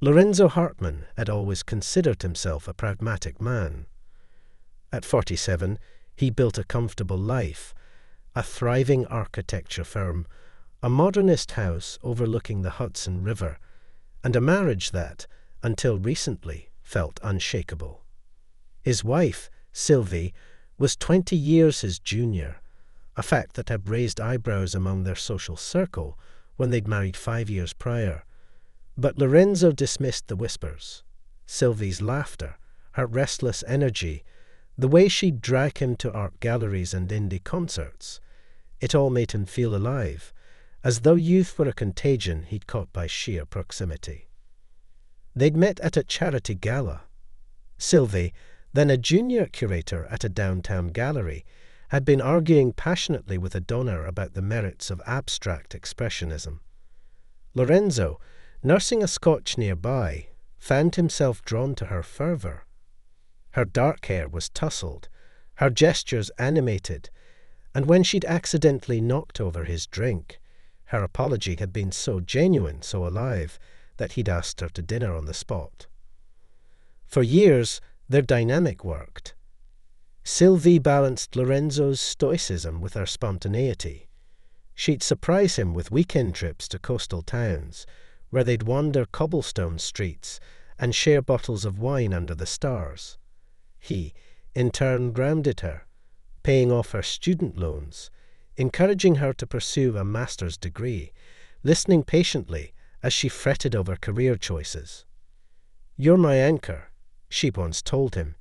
Lorenzo Hartmann had always considered himself a pragmatic man. At 47, he built a comfortable life, a thriving architecture firm, a modernist house overlooking the Hudson River, and a marriage that, until recently, felt unshakable. His wife, Sylvie, was 20 years his junior, a fact that had raised eyebrows among their social circle when they'd married 5 years prior. But Lorenzo dismissed the whispers. Sylvie's laughter, her restless energy, the way she'd drag him to art galleries and indie concerts, it all made him feel alive, as though youth were a contagion he'd caught by sheer proximity. They'd met at a charity gala. Sylvie, then a junior curator at a downtown gallery, had been arguing passionately with a donor about the merits of abstract expressionism. Lorenzo, nursing a scotch nearby, found himself drawn to her fervour. Her dark hair was tousled, her gestures animated, and when she'd accidentally knocked over his drink, her apology had been so genuine, so alive, that he'd asked her to dinner on the spot. For years, their dynamic worked. Sylvie balanced Lorenzo's stoicism with her spontaneity. She'd surprise him with weekend trips to coastal towns, where they'd wander cobblestone streets and share bottles of wine under the stars. He, in turn, grounded her, paying off her student loans, encouraging her to pursue a master's degree, listening patiently as she fretted over career choices. "You're my anchor," she once told him,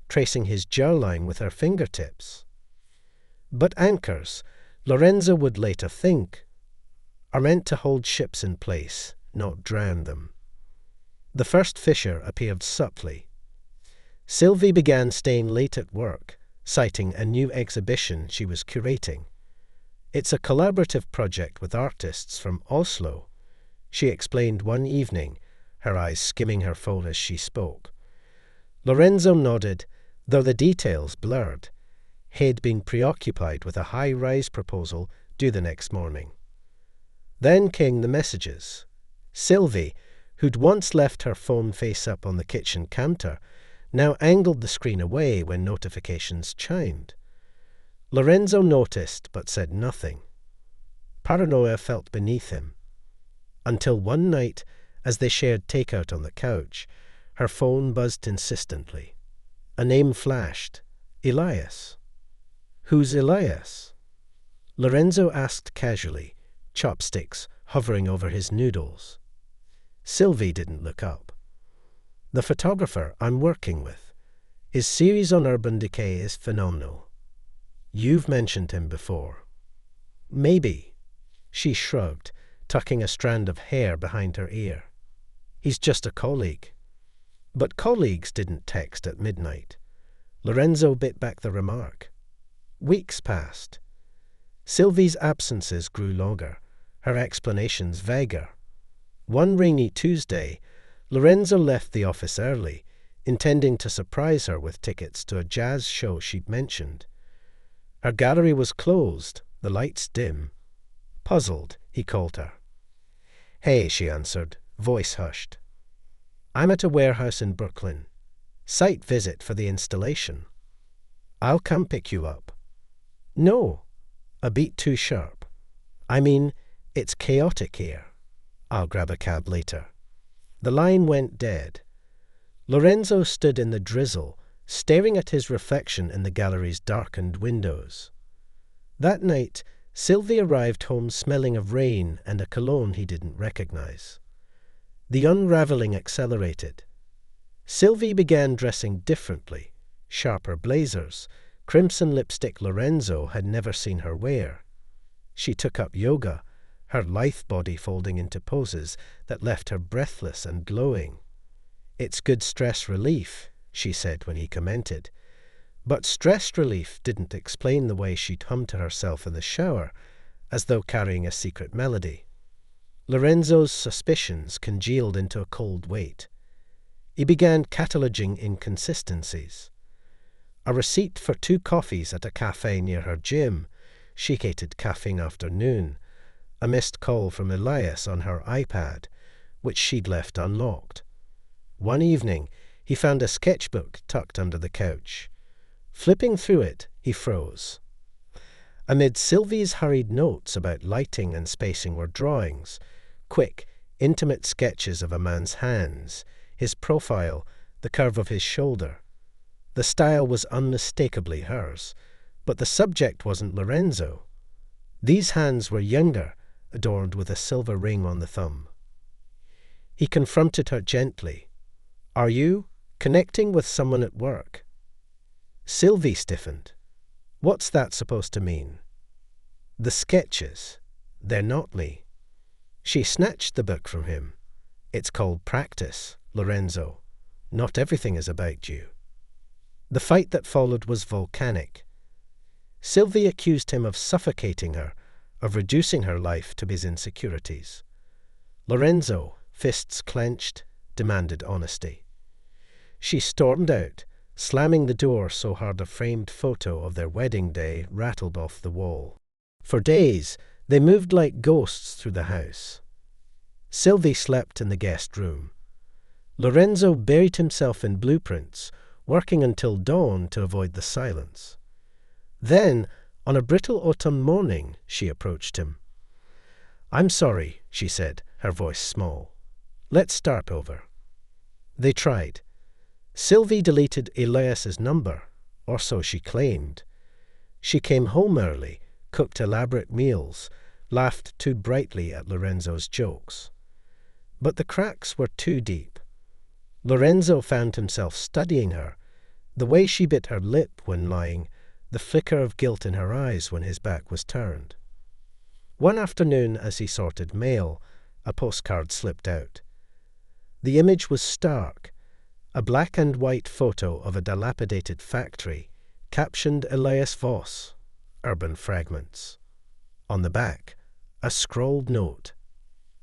tracing his jawline with her fingertips. But anchors, Lorenzo would later think, are meant to hold ships in place, not drown them. The first fissure appeared subtly. Sylvie began staying late at work, citing a new exhibition she was curating. "It's a collaborative project with artists from Oslo," she explained one evening, her eyes skimming her phone as she spoke. Lorenzo nodded, though the details blurred. He'd been preoccupied with a high-rise proposal due the next morning. Then came the messages. Sylvie, who'd once left her phone face up on the kitchen counter, now angled the screen away when notifications chimed. Lorenzo noticed but said nothing. Paranoia felt beneath him. Until one night, as they shared takeout on the couch, her phone buzzed insistently. A name flashed. Elias. "Who's Elias?" Lorenzo asked casually, chopsticks hovering over his noodles. Sylvie didn't look up. "The photographer I'm working with. His series on urban decay is phenomenal. You've mentioned him before." "Maybe." She shrugged, tucking a strand of hair behind her ear. "He's just a colleague." But colleagues didn't text at midnight. Lorenzo bit back the remark. Weeks passed. Sylvie's absences grew longer, her explanations vaguer. One rainy Tuesday, Lorenzo left the office early, intending to surprise her with tickets to a jazz show she'd mentioned. Her gallery was closed, the lights dim. Puzzled, he called her. "Hey," she answered, voice hushed. "I'm at a warehouse in Brooklyn. Site visit for the installation. I'll come pick you up." "No," a beat too sharp. "I mean, it's chaotic here. I'll grab a cab later." The line went dead. Lorenzo stood in the drizzle, staring at his reflection in the gallery's darkened windows. That night, Sylvie arrived home smelling of rain and a cologne he didn't recognize. The unraveling accelerated. Sylvie began dressing differently, sharper blazers, crimson lipstick Lorenzo had never seen her wear. She took up yoga, her lithe body folding into poses that left her breathless and glowing. "It's good stress relief," she said when he commented. But stress relief didn't explain the way she'd hum to herself in the shower, as though carrying a secret melody. Lorenzo's suspicions congealed into a cold weight. He began cataloging inconsistencies. A receipt for 2 coffees at a cafe near her gym, chicated caffeine afternoon, a missed call from Elias on her iPad, which she'd left unlocked. One evening, he found a sketchbook tucked under the couch. Flipping through it, he froze. Amid Sylvie's hurried notes about lighting and spacing were drawings, quick, intimate sketches of a man's hands, his profile, the curve of his shoulder. The style was unmistakably hers, but the subject wasn't Lorenzo. These hands were younger, adorned with a silver ring on the thumb. He confronted her gently. "Are you connecting with someone at work?" Sylvie stiffened. "What's that supposed to mean?" "The sketches. They're not me." She snatched the book from him. "It's called Practice, Lorenzo. Not everything is about you." The fight that followed was volcanic. Sylvie accused him of suffocating her, of reducing her life to his insecurities. Lorenzo, fists clenched, demanded honesty. She stormed out, slamming the door so hard a framed photo of their wedding day rattled off the wall. For days, they moved like ghosts through the house. Sylvie slept in the guest room. Lorenzo buried himself in blueprints, working until dawn to avoid the silence. Then, on a brittle autumn morning, she approached him. "I'm sorry," she said, her voice small. "Let's start over." They tried. Sylvie deleted Elias's number, or so she claimed. She came home early, cooked elaborate meals, laughed too brightly at Lorenzo's jokes. But the cracks were too deep. Lorenzo found himself studying her, the way she bit her lip when lying, the flicker of guilt in her eyes when his back was turned. One afternoon, as he sorted mail, a postcard slipped out. The image was stark, a black and white photo of a dilapidated factory, captioned Elias Voss, Urban Fragments. On the back, a scrawled note.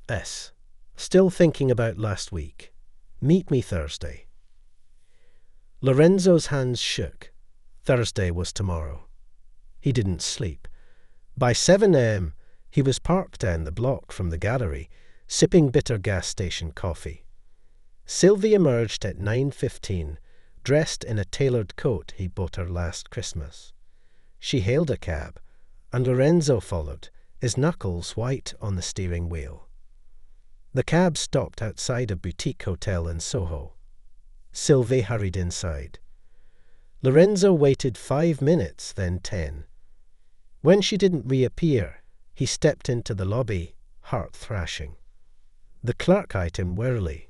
S. Still thinking about last week. Meet me Thursday. Lorenzo's hands shook. Thursday was tomorrow. He didn't sleep. By 7 a.m., he was parked down the block from the gallery, sipping bitter gas station coffee. Sylvie emerged at 9:15, dressed in a tailored coat he bought her last Christmas. She hailed a cab, and Lorenzo followed, his knuckles white on the steering wheel. The cab stopped outside a boutique hotel in Soho. Sylvie hurried inside. Lorenzo waited 5 minutes, then 10. When she didn't reappear, he stepped into the lobby, heart thrashing. The clerk eyed him warily.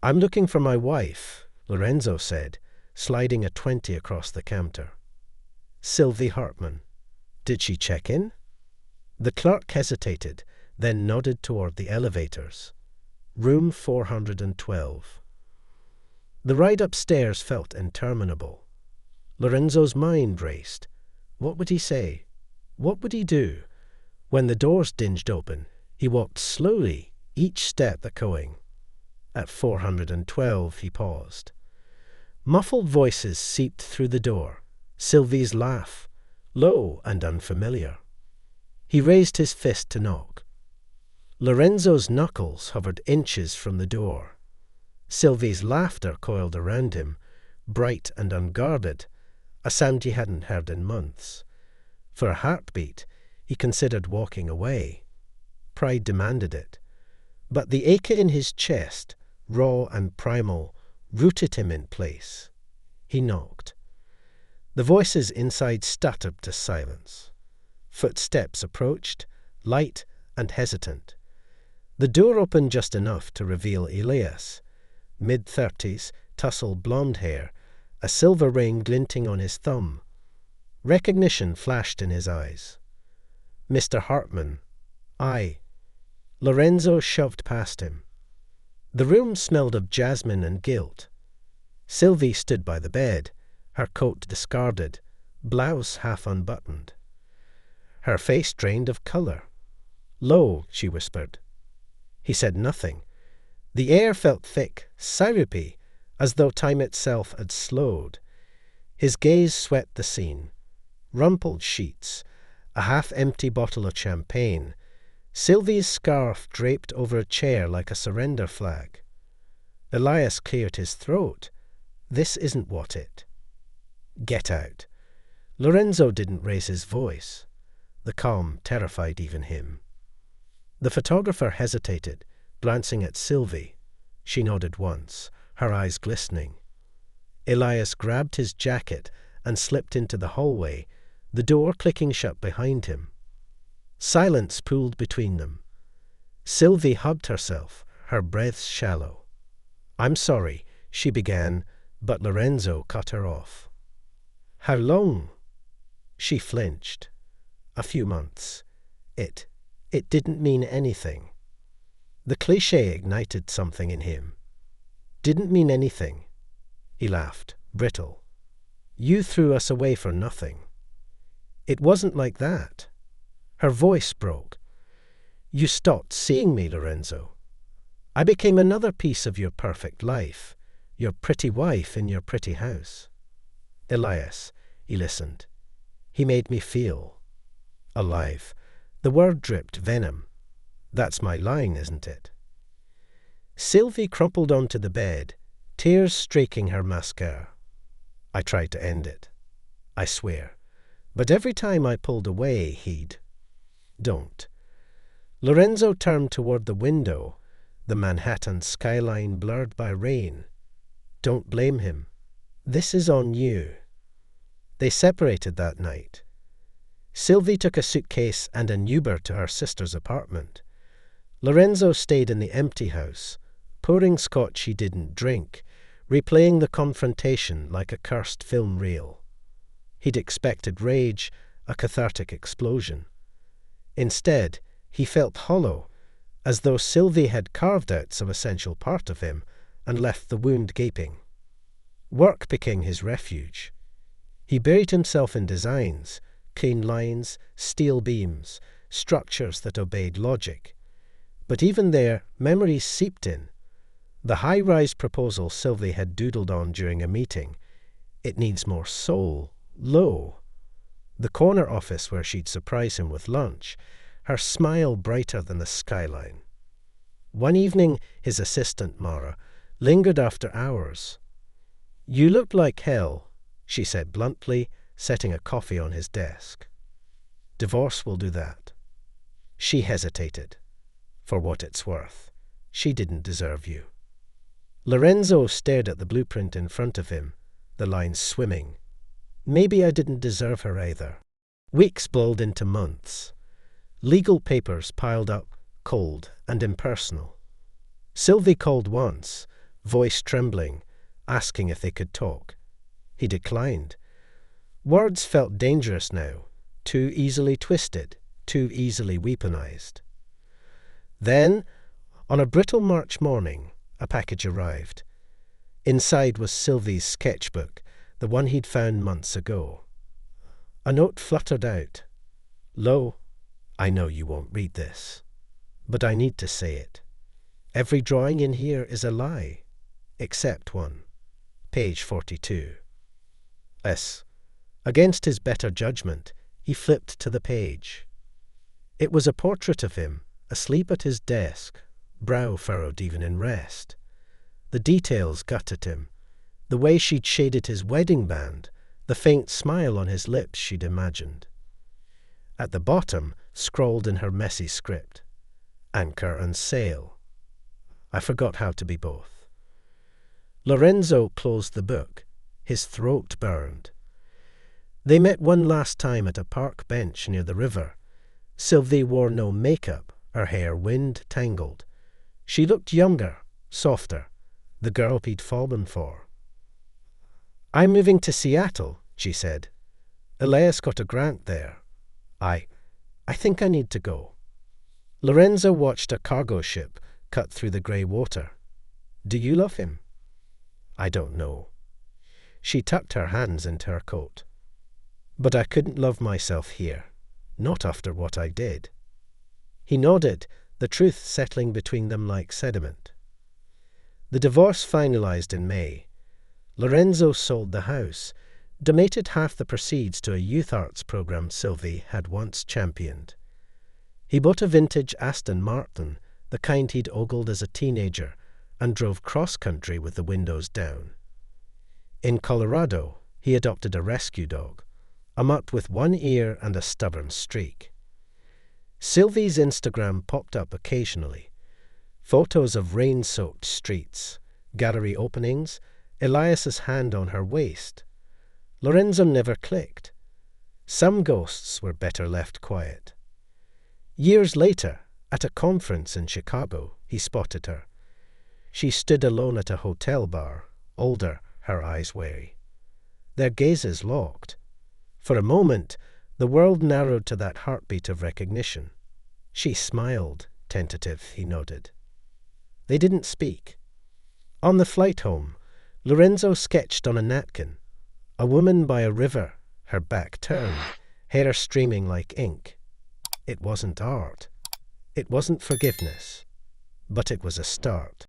"I'm looking for my wife," Lorenzo said, sliding a 20 across the counter. "Sylvie Hartman. Did she check in?" The clerk hesitated, then nodded toward the elevators. Room 412. The ride upstairs felt interminable. Lorenzo's mind raced. What would he say? What would he do? When the doors dinged open, he walked slowly, each step echoing. At 412, he paused. Muffled voices seeped through the door. Sylvie's laugh, low and unfamiliar. He raised his fist to knock. Lorenzo's knuckles hovered inches from the door. Sylvie's laughter coiled around him, bright and unguarded, a sound he hadn't heard in months. For a heartbeat, he considered walking away. Pride demanded it. But the ache in his chest, raw and primal, rooted him in place. He knocked. The voices inside stuttered to silence. Footsteps approached, light and hesitant. The door opened just enough to reveal Elias, mid-30s, tousled blonde hair, a silver ring glinting on his thumb. Recognition flashed in his eyes. "Mr. Hartman." "Aye." Lorenzo shoved past him. The room smelled of jasmine and guilt. Sylvie stood by the bed, her coat discarded, blouse half unbuttoned. Her face drained of colour. "Lo," she whispered. He said nothing. The air felt thick, syrupy, as though time itself had slowed. His gaze swept the scene. Rumpled sheets, a half-empty bottle of champagne, Sylvie's scarf draped over a chair like a surrender flag. Elias cleared his throat. This isn't what it. Get out. Lorenzo didn't raise his voice. The calm terrified even him. The photographer hesitated, glancing at Sylvie. She nodded once, her eyes glistening. Elias grabbed his jacket and slipped into the hallway, the door clicking shut behind him. Silence pooled between them. Sylvie hugged herself, her breaths shallow. "I'm sorry," she began, but Lorenzo cut her off. "How long?" She flinched. "A few months. It didn't mean anything." The cliché ignited something in him. "Didn't mean anything." He laughed, brittle. "You threw us away for nothing." "It wasn't like that." Her voice broke. "You stopped seeing me, Lorenzo. I became another piece of your perfect life, your pretty wife in your pretty house." "Elias," he listened. "He made me feel alive." The word dripped venom. "That's my line, isn't it?" Sylvie crumpled onto the bed, tears streaking her mascara. "I tried to end it. I swear. But every time I pulled away, he'd—" "Don't." Lorenzo turned toward the window, the Manhattan skyline blurred by rain. "Don't blame him. This is on you." They separated that night. Sylvie took a suitcase and an Uber to her sister's apartment. Lorenzo stayed in the empty house, pouring scotch he didn't drink, replaying the confrontation like a cursed film reel. He'd expected rage, a cathartic explosion. Instead, he felt hollow, as though Sylvie had carved out some essential part of him and left the wound gaping. Work became his refuge. He buried himself in designs, clean lines, steel beams, structures that obeyed logic. But even there, memories seeped in. The high-rise proposal Sylvie had doodled on during a meeting. It needs more soul, low. The corner office where she'd surprise him with lunch, her smile brighter than the skyline. One evening, his assistant, Mara, lingered after hours. "You look like hell," she said bluntly, setting a coffee on his desk. "Divorce will do that." She hesitated. For what it's worth, she didn't deserve you. Lorenzo stared at the blueprint in front of him, the lines swimming. Maybe I didn't deserve her either. Weeks bled into months. Legal papers piled up, cold and impersonal. Sylvie called once, voice trembling, asking if they could talk. He declined. Words felt dangerous now, too easily twisted, too easily weaponized. Then, on a brittle March morning, a package arrived. Inside was Sylvie's sketchbook, the one he'd found months ago. A note fluttered out. "Lo, I know you won't read this, but I need to say it. Every drawing in here is a lie, except one. Page 42. Against his better judgment, he flipped to the page. It was a portrait of him, asleep at his desk, brow furrowed even in rest. The details gutted him. The way she'd shaded his wedding band, the faint smile on his lips she'd imagined. At the bottom, scrawled in her messy script, "Anchor and sail." I forgot how to be both. Lorenzo closed the book. His throat burned. They met one last time at a park bench near the river. Sylvie wore no makeup, her hair wind-tangled. She looked younger, softer, the girl he'd fallen for. "I'm moving to Seattle," she said. "Elias got a grant there. I think I need to go." Lorenzo watched a cargo ship cut through the grey water. "Do you love him?" "I don't know." She tucked her hands into her coat. "But I couldn't love myself here, not after what I did." He nodded, the truth settling between them like sediment. The divorce finalized in May. Lorenzo sold the house, donated half the proceeds to a youth arts program Sylvie had once championed. He bought a vintage Aston Martin, the kind he'd ogled as a teenager, and drove cross-country with the windows down. In Colorado, he adopted a rescue dog, a mutt with one ear and a stubborn streak. Sylvie's Instagram popped up occasionally. Photos of rain-soaked streets, gallery openings, Elias's hand on her waist. Lorenzo never clicked. Some ghosts were better left quiet. Years later, at a conference in Chicago, he spotted her. She stood alone at a hotel bar, older, her eyes wary. Their gazes locked. For a moment, the world narrowed to that heartbeat of recognition. She smiled, tentative, he nodded. They didn't speak. On the flight home, Lorenzo sketched on a napkin. A woman by a river, her back turned, hair streaming like ink. It wasn't art. It wasn't forgiveness. But it was a start.